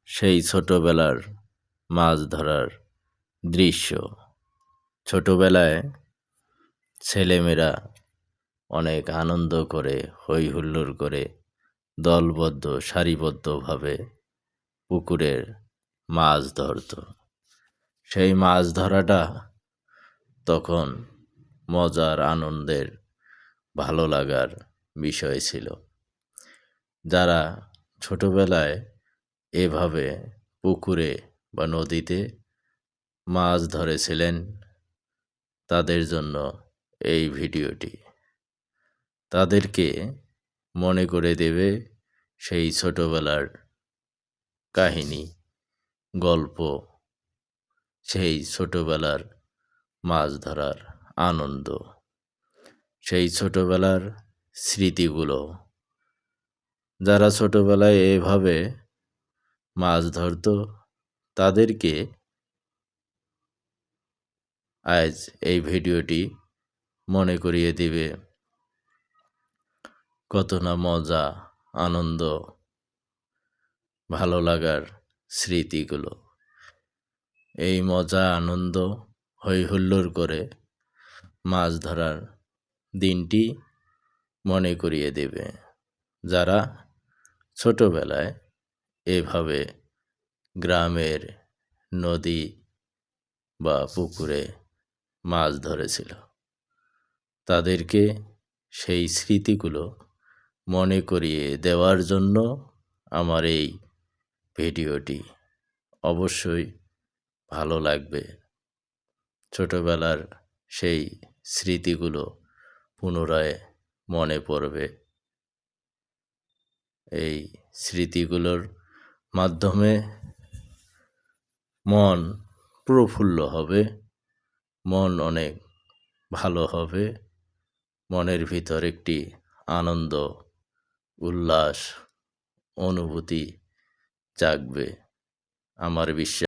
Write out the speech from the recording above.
সেই ছোটবেলার মাছ ধরার দৃশ্য। ছোটবেলায় ছেলেমেয়েরা অনেক আনন্দ করে, হৈ হুল্লোড় করে, দলবদ্ধ সারিবদ্ধভাবে পুকুরের মাছ ধরত। সেই মাছ ধরাটা তখন মজার, আনন্দের, ভালো লাগার বিষয় ছিল। যারা ছোটবেলায় এভাবে পুকুরে বা নদীতে মাছ ধরেছিলেন, তাদের জন্য এই ভিডিওটি। তাদেরকে মনে করে দেবে সেই ছোটবেলার কাহিনী, গল্প, সেই ছোটবেলার মাছ ধরার আনন্দ, সেই ছোটবেলার স্মৃতিগুলো। যারা ছোটবেলায় এভাবে মাছ ধরত, তাদেরকে আজ এই ভিডিওটি মনে করিয়ে দিবে কত না মজা, আনন্দ, ভালো লাগার স্মৃতিগুলো। এই মজা, আনন্দ, হৈ হুল্লোড় করে মাছ ধরার দিনটি মনে করিয়ে দেবে যারা ছোটবেলায় এভাবে গ্রামের নদী বা পুকুরে মাছ ধরেছিল। তাদেরকে সেই স্মৃতিগুলো মনে করিয়ে দেওয়ার জন্য আমার এই ভিডিওটি। অবশ্যই ভালো লাগবে। ছোটবেলার সেই স্মৃতিগুলো পুনরায় মনে পড়বে। এই স্মৃতিগুলোর মাধ্যমে মন প্রফুল্ল হবে, মন অনেক ভালো হবে, মনের ভিতর একটি আনন্দ, উল্লাস, অনুভূতি জাগবে। আমার বিশ্বাস